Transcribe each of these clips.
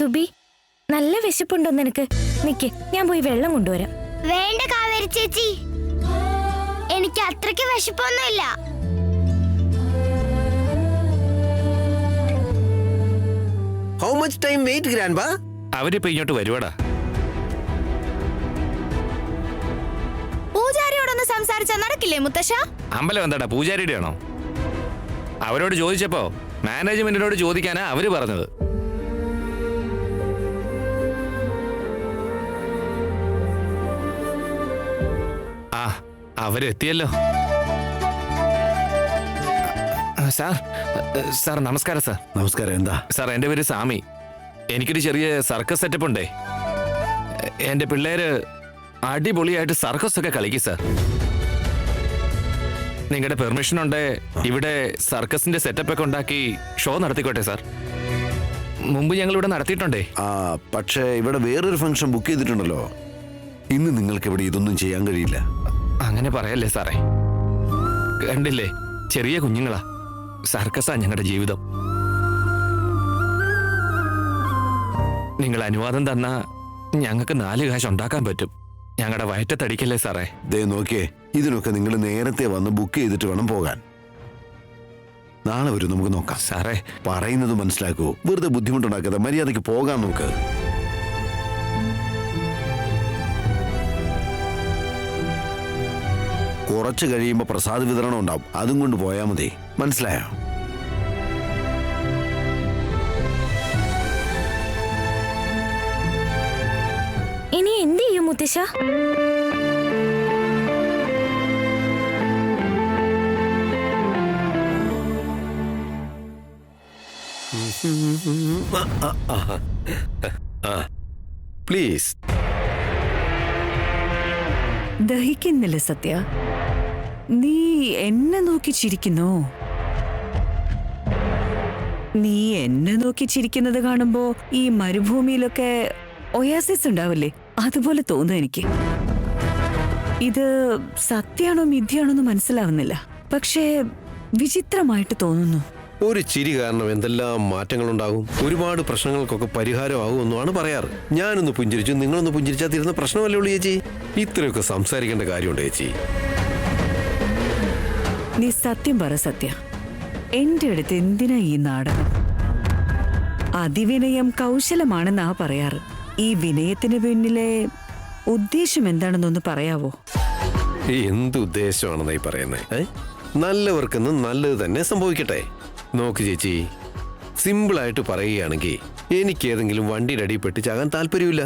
സുബി, നല്ല വിശപ്പുണ്ടോ നിനക്ക്? നിക്ക്, ഞാൻ പോയി വെള്ളം കൊണ്ടുവരാം. വേണ്ട കാവേരി ചേച്ചി, എനിക്ക് അത്രയ്ക്ക് വിശപ്പൊന്നുമില്ല. How much time wait, grandpa? അവരിപ്പോ ഇങ്ങോട്ട് വരുവാടാ. പൂജാരിയോടൊന്ന് സംസാരിച്ചാ നടക്കില്ലേ മുത്തശ്ശ? അമ്പലം എന്താടാ പൂജാരിയുടെ ആണോ? അവരോട് ചോദിച്ചപ്പോ മാനേജ്മെന്റിനോട് ചോദിക്കാനാ അവര് പറഞ്ഞത്. ആ, അവരെത്തിയല്ലോ. സാർ നമസ്കാരം സാർ. നമസ്കാരം. എന്താ സാർ, എൻ്റെ പേര് സാമി. എനിക്കൊരു ചെറിയ സർക്കസ് സെറ്റപ്പ് ഉണ്ടേ. എൻ്റെ പിള്ളേര് അടിപൊളിയായിട്ട് സർക്കസ് ഒക്കെ കളിക്കും സാർ. നിങ്ങളുടെ പെർമിഷൻ ഉണ്ടേ ഇവിടെ സർക്കസിന്റെ സെറ്റപ്പ് ഒക്കെ ഉണ്ടാക്കി ഷോ നടത്തിക്കോട്ടെ സാർ. മുമ്പ് ഞങ്ങൾ ഇവിടെ നടത്തിയിട്ടുണ്ടേ. പക്ഷേ ഇവിടെ വേറൊരു ഫംഗ്ഷൻ ബുക്ക് ചെയ്തിട്ടുണ്ടല്ലോ. ഇന്ന് നിങ്ങൾക്ക് ഇവിടെ ഇതൊന്നും ചെയ്യാൻ കഴിയില്ല. അങ്ങനെ പറയല്ലേ സാറേ. കണ്ടില്ലേ, ചെറിയ കുഞ്ഞുങ്ങളാ. സർക്കസാ ഞങ്ങളുടെ ജീവിതം. നിങ്ങൾ അനുവാദം തന്നാ ഞങ്ങൾക്ക് 4 കാശ് ഉണ്ടാക്കാൻ പറ്റും. ഞങ്ങളുടെ വയറ്റത്തടിക്കല്ലേ സാറേ. ദേ നോക്കിയേ, ഇതിനൊക്കെ നിങ്ങൾ നേരത്തെ വന്ന് ബുക്ക് ചെയ്തിട്ട് വേണം പോകാൻ. നാളെ വരും, നമുക്ക് നോക്കാം. സാറേ, പറയുന്നത് മനസ്സിലാക്കൂ. വെറുതെ ബുദ്ധിമുട്ടുണ്ടാക്കാതെ മര്യാദയ്ക്ക് പോകാൻ നോക്ക്. കുറച്ച് കഴിയുമ്പോൾ പ്രസാദ വിതരണം ഉണ്ടാവും. അതും കൊണ്ട് പോയാൽ മതി. മനസ്സിലായോ? ഇനി എന്ത് ചെയ്യും മുത്തശ്ശ? പ്ലീസ്. ദഹിക്കുന്നില്ല സത്യ. നീ എന്നെ നോക്കി ചിരിക്കുന്നോ? നീ എന്നെ നോക്കി ചിരിക്കുന്നത് കാണുമ്പോ ഈ മരുഭൂമിയിലൊക്കെ ഒയാസിസ് ഉണ്ടാവില്ലേ, അതുപോലെ തോന്നുന്നു എനിക്ക്. ഇത് സത്യാണോ മിഥ്യയാണോന്ന് മനസ്സിലാവുന്നില്ല, പക്ഷേ വിചിത്രമായിട്ട് തോന്നുന്നു. ഒരു ചിരി കാരണം എന്തെല്ലാം മാറ്റങ്ങളുണ്ടാകും. ഒരുപാട് പ്രശ്നങ്ങൾക്കൊക്കെ പരിഹാരമാകും എന്നാണ് പറയാറ്. ഞാനൊന്ന് പുഞ്ചിരിച്ചു, നിങ്ങളൊന്ന് പുഞ്ചിരിച്ചാൽ തീരുന്ന പ്രശ്നമല്ലേ ഉള്ളൂ ചേച്ചി. ഇത്രയൊക്കെ സംസാരിക്കേണ്ട കാര്യമുണ്ട് ചേച്ചി. നീ സത്യം പറ സത്യ, എന്റെ അടുത്ത് എന്തിനാ ഈ നാടകം? അതിവിനയം കൗശലമാണെന്നാ പറയാറ്. ഈ വിനയത്തിന് പിന്നിലെ ഉദ്ദേശം എന്താണെന്നൊന്ന് പറയാവോ? എന്ത് ഉദ്ദേശമാണെന്നാ ഈ പറയുന്നത്? നല്ലവർക്കെന്ന് നല്ലത് തന്നെ സംഭവിക്കട്ടെ. നോക്ക് ചേച്ചി, സിമ്പിളായിട്ട് പറയുകയാണെങ്കിൽ എനിക്ക് ഏതെങ്കിലും വണ്ടിയുടെ അടിയിൽ പെട്ടിച്ചാകാൻ താല്പര്യമില്ല.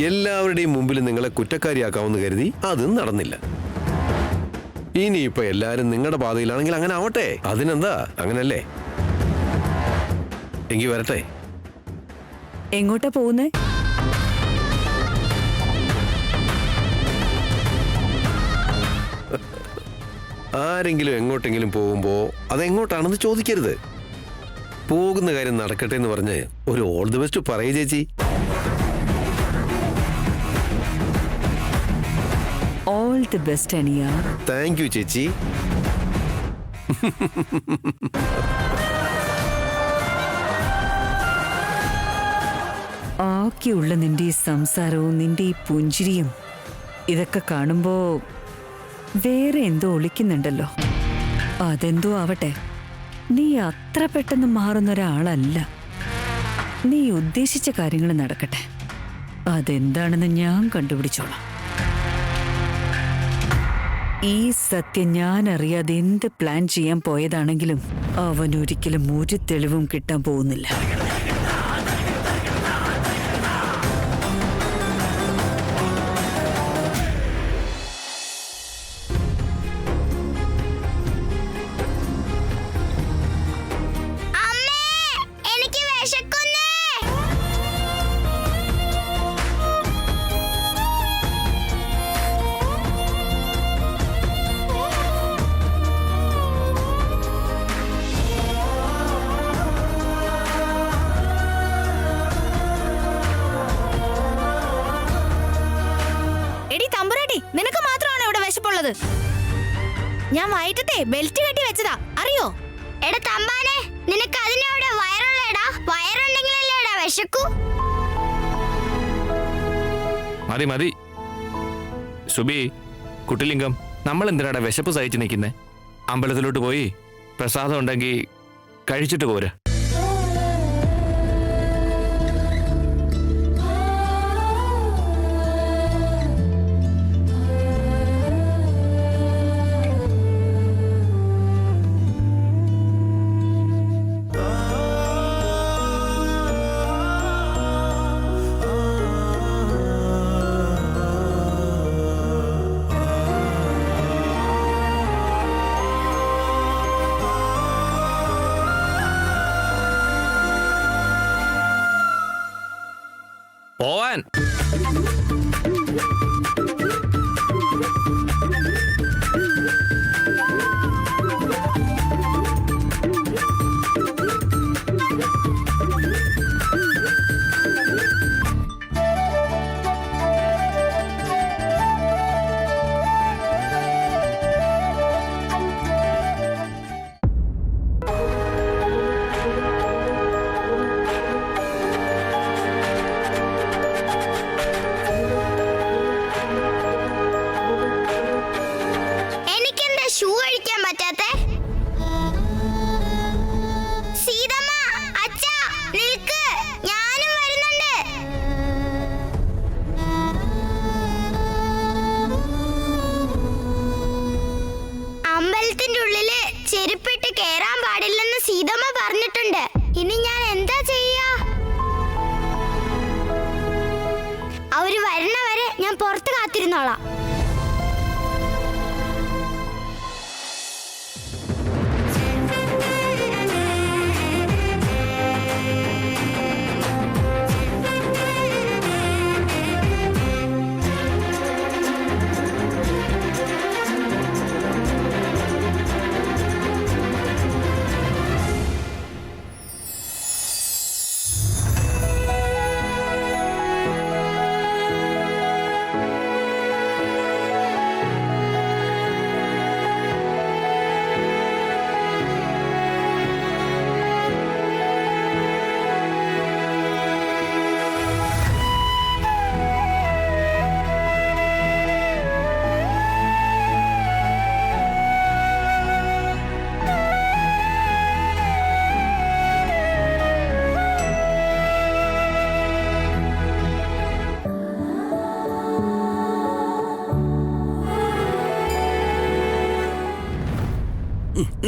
എല്ലാവരുടെയും മുമ്പിൽ നിങ്ങളെ കുറ്റക്കാരിയാക്കാമെന്ന് കരുതി അതും നടന്നില്ല. ഇനിയിപ്പോ എല്ലാരും നിങ്ങളുടെ പാതയിലാണെങ്കിൽ അങ്ങനെ ആവട്ടെ. അതിനെന്താ, അങ്ങനല്ലേ? എങ്കിൽ വരട്ടെ. എങ്ങോട്ടാ പോകുന്നേ? ആരെങ്കിലും എങ്ങോട്ടെങ്കിലും പോകുമ്പോ അതെങ്ങോട്ടാണെന്ന് ചോദിക്കരുത്. പോകുന്ന കാര്യം നടക്കട്ടെ എന്ന് പറഞ്ഞ് ഒരു ഓൾ ദി ബെസ്റ്റ് പറയേ ചേച്ചി. ഓൾ ദി ബെസ്റ്റ് അനിയ. താങ്ക് യു ചേച്ചി. ആക്കിയുള്ള നിന്റെ ഈ സംസാരവും നിന്റെ ഈ പുഞ്ചിരിയും ഇതൊക്കെ കാണുമ്പോ വേറെ എന്തോ ഒളിക്കുന്നുണ്ടല്ലോ. അതെന്തോ ആവട്ടെ, നീ അത്ര പെട്ടെന്ന് മാറുന്ന ഒരാളല്ല. നീ ഉദ്ദേശിച്ച കാര്യങ്ങൾ നടക്കട്ടെ. അതെന്താണെന്ന് ഞാൻ കണ്ടുപിടിച്ചോളാം. ഈ സത്യം ഞാൻ അറിയാതെ എന്ത് പ്ലാൻ ചെയ്യാൻ പോയതാണെങ്കിലും അവനൊരിക്കലും ഒരു തെളിവും കിട്ടാൻ പോകുന്നില്ല. ഞാൻ വയറ്റത്തെ ബെൽറ്റ് കെട്ടി വെച്ചതാ, അറിയോ? എടാ തമ്പാനെ, നിനക്ക് അതിനവിടെ വയറുള്ളടാ. വയറുണ്ടെങ്കിലല്ലേടാ മതി മതി. സുബി, കുട്ടിലിംഗം, നമ്മൾ എന്തിനാടാ വിശപ്പ് സഹിച്ച് നിൽക്കുന്നേ? അമ്പലത്തിലോട്ട് പോയി പ്രസാദം ഉണ്ടെങ്കിൽ കഴിച്ചിട്ട് പോരാ. പോവാൻ. എനിക്കെന്താ ഷൂ അഴിക്കാൻ പറ്റാത്തെ? സീതമ്മ, അച്ഛാ, നിൽക്ക്, ഞാനും വരുന്നുണ്ട്. അമ്പലത്തിന്റെ ഉള്ളില് ചെരുപ്പിട്ട് കേറാൻ പാടില്ലെന്ന് സീതമ്മ പറഞ്ഞിട്ടുണ്ട്. ഇനി ഞാൻ എന്താ ചെയ്യാ? അവര് വരണ വരെ ഞാൻ പുറത്ത് കാത്തിരുന്നോളാം.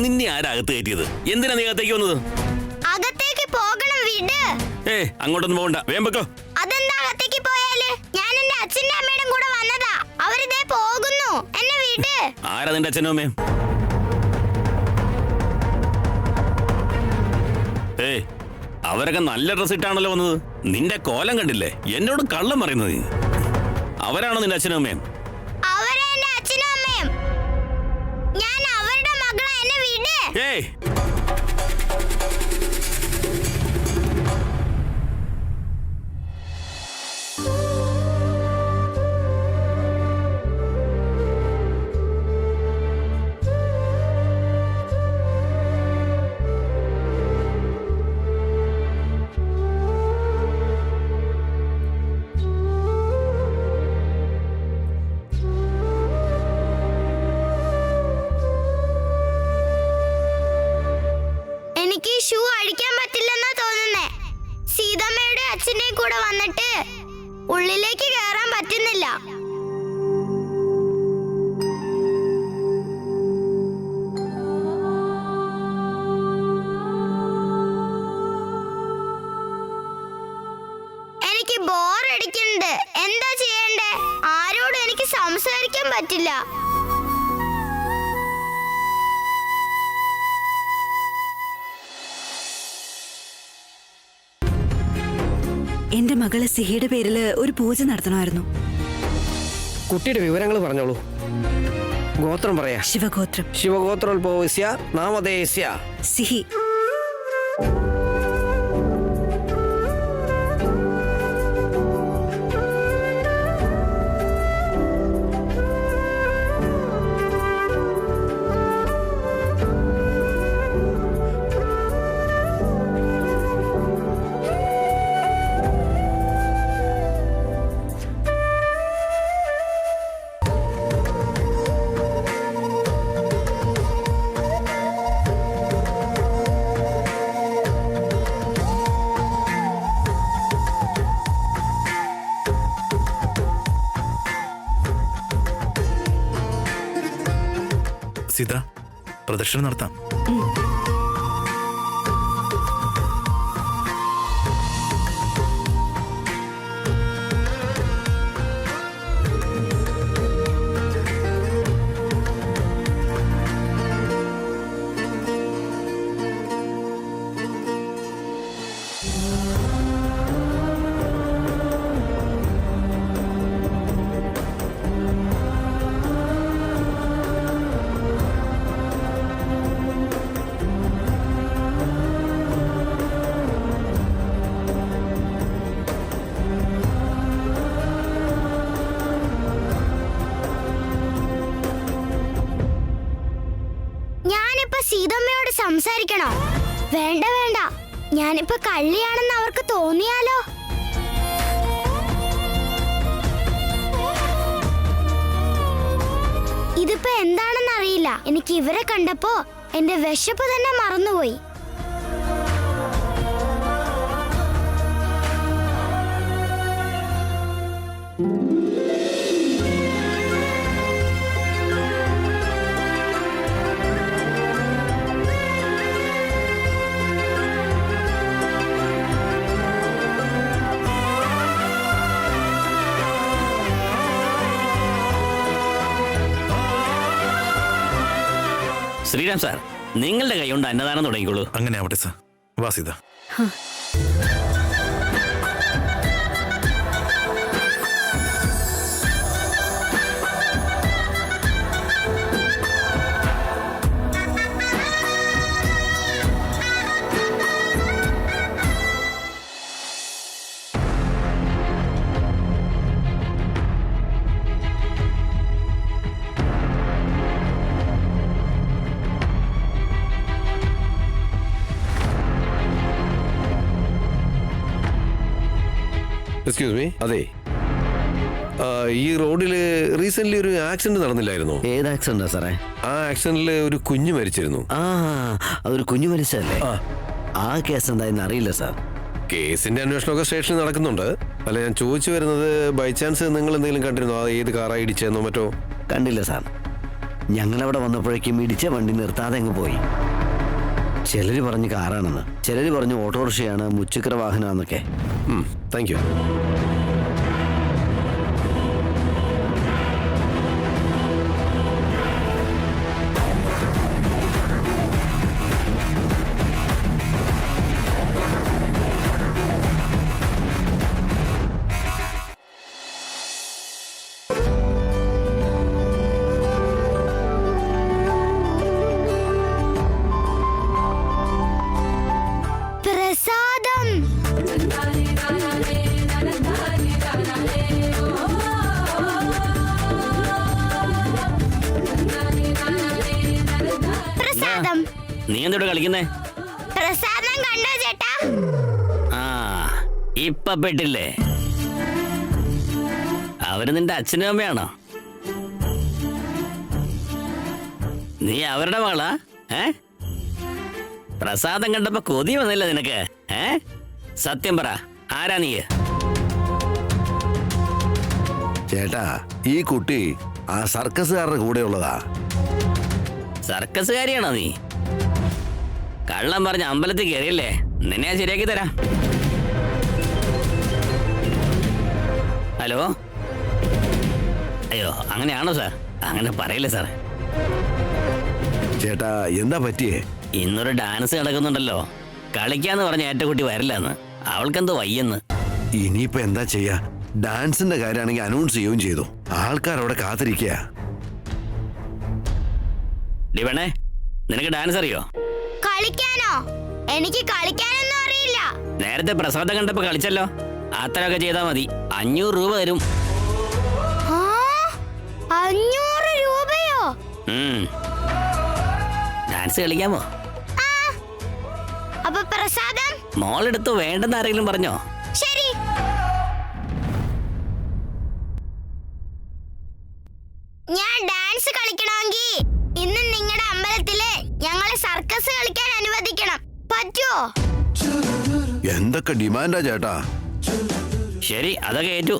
നിന്നെ ആരാ അകത്ത് കയറ്റിയത്? എന്തിനാ നീ അകത്തേക്ക് വന്നത്? അകത്തേക്ക് പോകണം, വീട്. അങ്ങോട്ടൊന്നും പോകണ്ട, വേഗം വെക്കോ. അതെന്താ അകത്തേക്ക് പോയാല്? ഞാൻ എന്റെ അച്ഛന്റെ അമ്മയുടെ കൂടെ വന്നതാ. അവരിതേ പോകുന്നു. എന്നെ വീട്. ആരാ നിന്റെ അച്ഛനും അമ്മയും? അവരൊക്കെ നല്ല ഡ്രസ് ഇട്ടാണല്ലോ വന്നത്. നിന്റെ കോലം കണ്ടില്ലേ? എന്നോട് കള്ളം പറയുന്നത് നീ. അവരാണോ നിന്റെ അച്ഛനും അമ്മയും? അവരെ എന്റെ അച്ഛനും അമ്മയും. ഞാൻ അവരുടെ മകളാ. എന്നെ വീട്. എനിക്ക് ഷൂ അഴിക്കാൻ പറ്റില്ലെന്നാ തോന്നുന്നേ. സീതമ്മയുടെ അച്ഛന്റെയും കൂടെ വന്നിട്ട് ഉള്ളിലേക്ക് കയറാൻ പറ്റുന്നില്ല. എനിക്ക് ബോറടിക്കുന്നുണ്ട്. എന്താ ചെയ്യണ്ടേ? ആരോടും എനിക്ക് സംസാരിക്കാൻ പറ്റില്ല. എന്റെ മകളെ സിഹിയുടെ പേരില് ഒരു പൂജ നടത്തണമായിരുന്നു. കുട്ടിയുടെ വിവരങ്ങൾ പറഞ്ഞോളൂ. ഗോത്രം പറയാ. ശിവഗോത്രം. ശിവഗോത്രോത്ഭവസ്യ നാമധേയസ്യ സിഹി. സീത, പ്രദക്ഷിണം നടത്താം. ഞാനിപ്പോ സീതമ്മയോട് സംസാരിക്കണോ? വേണ്ട വേണ്ട, ഞാനിപ്പോ കള്ളിയാണെന്ന് അവർക്ക് തോന്നിയാലോ? ഇതിപ്പോ എന്താണെന്ന് അറിയില്ല. എനിക്ക് ഇവരെ കണ്ടപ്പോ എന്റെ വിശപ്പ് തന്നെ മറന്നുപോയി. ശ്രീരാം സാർ, നിങ്ങളുടെ കൈ കൊണ്ട് അന്നദാനം തുടങ്ങിക്കോളൂ. അങ്ങനെ ആവട്ടെ സാർ. വാ സീത. Excuse me. അതെ, ഈ റോഡിൽ റീസെന്റ് ഒരു ആക്സിഡന്റ് നടന്നില്ലായിരുന്നോ? ഏത് ആക്സിഡന്റാ സാറേ? ആ ആക്സിഡന്റിൽ ഒരു കുഞ്ഞു മരിച്ചിരുന്നു. ആ, അതൊരു കുഞ്ഞു മരിച്ചല്ലേ? ആ കേസ് എന്തായെന്ന് അറിയില്ല സാർ. കേസിന്റെ അന്വേഷണമൊക്കെ സ്റ്റേഷനിൽ നടക്കുന്നുണ്ട്. അല്ല, ഞാൻ ചോദിച്ചു വരുന്നത്, ബൈ ചാൻസ് നിങ്ങൾ എന്തെങ്കിലും കണ്ടിരുന്നോ? അത് ഏത് കാറായി ഇടിച്ചെന്നോ മറ്റോ? കണ്ടില്ല സാർ. ഞങ്ങളവിടെ വന്നപ്പോഴേക്കും ഇടിച്ച വണ്ടി നിർത്താതെ അങ്ങ് പോയി. ചിലർ പറഞ്ഞ് കാറാണെന്ന്, ചിലർ പറഞ്ഞു ഓട്ടോറിക്ഷയാണ്, മുച്ചക്ര വാഹനമാണെന്നൊക്കെ. Thank you. പ്രസാദം. പ്രസാദം. നീ എന്തോട് കളിക്കുന്നേ? പ്രസാദം കണ്ടോ ചേട്ടാ? ആ, ഇപ്പൊ പെട്ടില്ലേ? അവര് നിന്റെ അച്ഛനും അമ്മയാണോ? നീ അവരുടെ മകളാ? പ്രസാദം കണ്ടപ്പോ കൊതി വന്നില്ല നിനക്ക്? സത്യം പറ, ആരാ നീ? ചേട്ടാ, ഈ കുട്ടി ആ സർക്കസുകാരുടെ കൂടെ ഉള്ളതാ. സർക്കസുകാരിയാണോ നീ? കള്ളം പറഞ്ഞ അമ്പലത്തിൽ കയറിയല്ലേ? നിന്നെ ഞാൻ ശരിയാക്കി തരാം. ഹലോ. അയ്യോ, അങ്ങനെയാണോ സാർ? അങ്ങനെ പറയില്ലേ സാർ. ചേട്ടാ, എന്താ പറ്റിയേ? ഇന്നൊരു ഡാൻസ് നടക്കുന്നുണ്ടല്ലോ, കളിക്കാന്ന് പറഞ്ഞ ഏറ്റക്കുട്ടി വരില്ലെന്ന്. അവൾക്കെന്തോ വയ്യെന്ന്. ഇനിയിപ്പോ എന്താ ചെയ്യാ? ഡാൻസിന്റെ കാര്യമാണെങ്കിൽ അനൗൺസ് ചെയ്യുകയും ചെയ്തു. ആൾക്കാരവിടെ കാത്തിരിക്കുക. ഡിവണേ, നിനക്ക് ഡാൻസ് അറിയോ? കളിക്കാനോ? എനിക്ക് കളിക്കാനൊന്നും അറിയില്ല. നേരത്തെ പ്രസാദം കണ്ടപ്പോ കളിച്ചല്ലോ. അത്രയൊക്കെ ചെയ്താ മതി. 500 രൂപ തരും. 500 രൂപയോ? ഡാൻസ് കളിക്കാമോ? അപ്പൊ പ്രസാദം മോളെടുത്ത് വേണ്ടെന്ന് ആരെങ്കിലും പറഞ്ഞോ? ശരി. ഞാൻ ഡാൻസ് കളിക്കണമെങ്കിൽ ഇന്ന് നിങ്ങളുടെ അമ്പലത്തില് ഞങ്ങളെ സർക്കസ് കളിക്കാൻ അനുവദിക്കണം. പറ്റുമോ? എന്തൊക്കെ ഡിമാൻഡാ ചേട്ടാ? ശരി, അതൊക്കെ ഏറ്റു.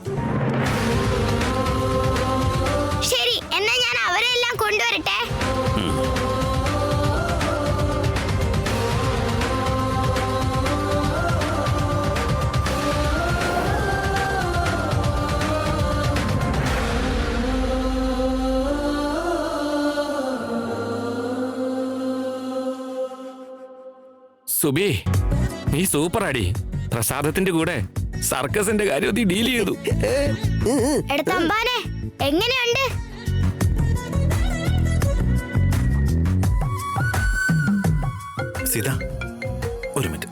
ശരി, എന്നാ ഞാൻ അവരെല്ലാം കൊണ്ടുവരട്ടെ. സുബി നീ സൂപ്പർ അടി. പ്രസാദത്തിന്റെ കൂടെ സർക്കസിന്റെ കാര്യം നീ ഡീൽ ചെയ്തു. എടുത്തമ്പാനെ എങ്ങനെയുണ്ട്? സീത ഒരു മിനിറ്റ്.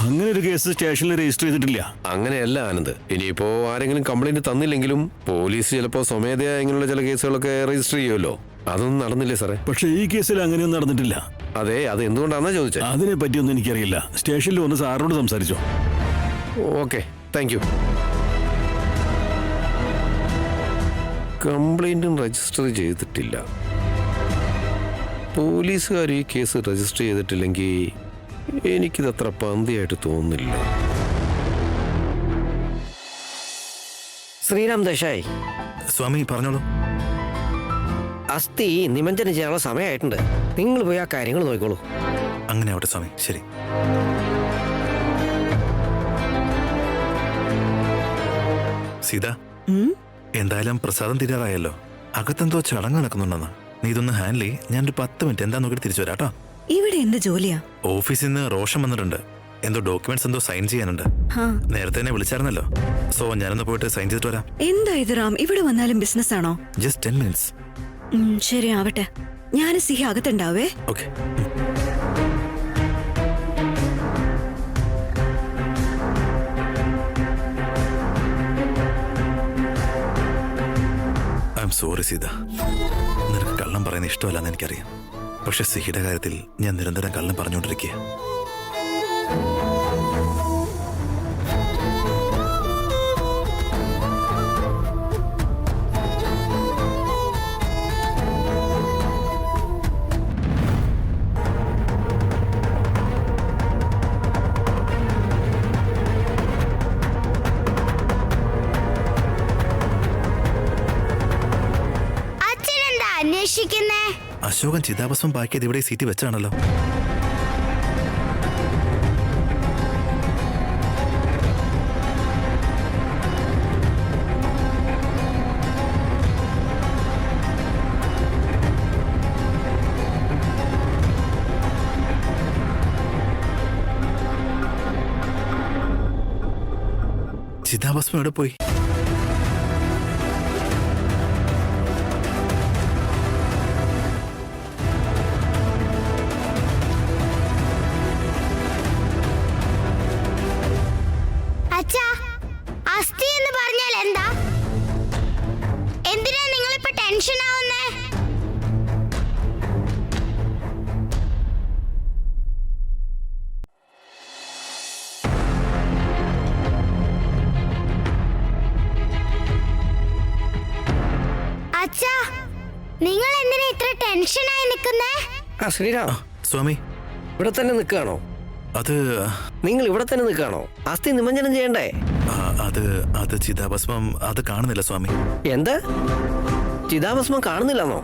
അങ്ങനെ ഒരു കേസ് സ്റ്റേഷനിൽ രജിസ്റ്റർ ചെയ്തിട്ടില്ല. അങ്ങനെയല്ല ആനന്ദ്. ഇനിയിപ്പോ ആരെങ്കിലും കംപ്ലൈന്റ് തന്നില്ലെങ്കിലും പോലീസ് ചിലപ്പോ സ്വമേധയാ ഇങ്ങനെയുള്ള ചില കേസുകളൊക്കെ രജിസ്റ്റർ ചെയ്യുമല്ലോ. അതൊന്നും നടന്നില്ലേ സാറേ? പക്ഷെ ഈ കേസിൽ അങ്ങനെയൊന്നും നടന്നിട്ടില്ല. അതെ, അത് എന്തുകൊണ്ടാണെന്നാ ചോദിച്ചത്? അതിനെ പറ്റിയൊന്നും എനിക്കറിയില്ല. സ്റ്റേഷനിൽ വന്ന് സാറിനോട് സംസാരിച്ചോ. Okay, thank you. കംപ്ലൈന്റും രജിസ്റ്റർ ചെയ്തിട്ടില്ല. പോലീസുകാർ ഈ കേസ് രജിസ്റ്റർ ചെയ്തിട്ടില്ലെങ്കിൽ എനിക്കിതത്ര പന്തിയായിട്ട് തോന്നുന്നില്ല. ശ്രീറാം ദേശായി, സ്വാമി പറഞ്ഞോളൂ. അസ്ഥി നിമഞ്ജനം ചെയ്യാനുള്ള സമയമായിട്ടുണ്ട്. നിങ്ങൾ പോയി ആ കാര്യങ്ങൾ നോക്കിക്കോളൂ. അങ്ങനെ ആവട്ടെ സ്വാമി. ശരി. സീത, എന്തായാലും പ്രസാദം തീരാറായല്ലോ. അകത്തെന്തോ ചടങ്ങ് നടക്കുന്നുണ്ടെന്ന്. നീ ഇതൊന്ന് ഹാൻഡിൽ ചെയ്യ്. ഞാനൊരു 10 മിനിറ്റ് എന്താ നോക്കിയിട്ട് തിരിച്ചു വരാം കേട്ടോ. ഇവിടെ എന്ത് ജോലിയാ? ഓഫീസിൽ നിന്ന് റോഷൻ വന്നിട്ടുണ്ട്. എന്തോ ഡോക്യുമെന്റ്സ് എന്തോ സൈൻ ചെയ്യാനുണ്ട്. നേരത്തെ തന്നെ വിളിച്ചായിരുന്നല്ലോ. സോ ഞാനൊന്ന് പോയിട്ട് സൈൻ ചെയ്തിട്ട് വരാം. എന്താ ഇത് റാം, ഇവിടെ വന്നാലും ബിസിനസ് ആണോ? Just 10 minutes. ശരി ആവട്ടെ. ഞാൻ സിഹി അകത്തുണ്ടാവേ. Okay. I am sorry Seetha. നിനക്ക് കള്ളം പറയുന്ന ഇഷ്ടമല്ലെന്ന് എനിക്കറിയാം. പക്ഷെ സിഹിയുടെ കാര്യത്തിൽ ഞാൻ നിരന്തരം കള്ളം പറഞ്ഞുകൊണ്ടിരിക്കുക. അച്ഛനെന്താ അന്വേഷിക്കുന്നേ? അശോകൻ ചിതാഭസ്മം പാക്കിയത് ഇവിടെ സീറ്റ് വെച്ചാണല്ലോ. ചിതാഭസ്മം എവിടെ പോയി? അച്ഛാ, അസ്ഥി എന്ന് പറഞ്ഞാൽ എന്താ? എന്തിനാ നിങ്ങളിപ്പോ ടെൻഷൻ ആവുന്നേ? അച്ഛാ, നിങ്ങൾ എന്തിനാ ഇത്ര ടെൻഷനായി നിൽക്കുന്നേ? ആ ശ്രീറാം, സ്വാമി ഇവിടെ തന്നെ നിൽക്കുകയാണോ? അത് നിങ്ങൾ ഇവിടെ തന്നെ നിൽക്കുകയാണോ? അസ്ഥി നിമഞ്ജനം ചെയ്യണ്ടേ? അത് ചിതാഭസ്മം അത് കാണുന്നില്ല സ്വാമി. എന്ത്? ചിതാഭസ്മം കാണുന്നില്ലെന്നോ?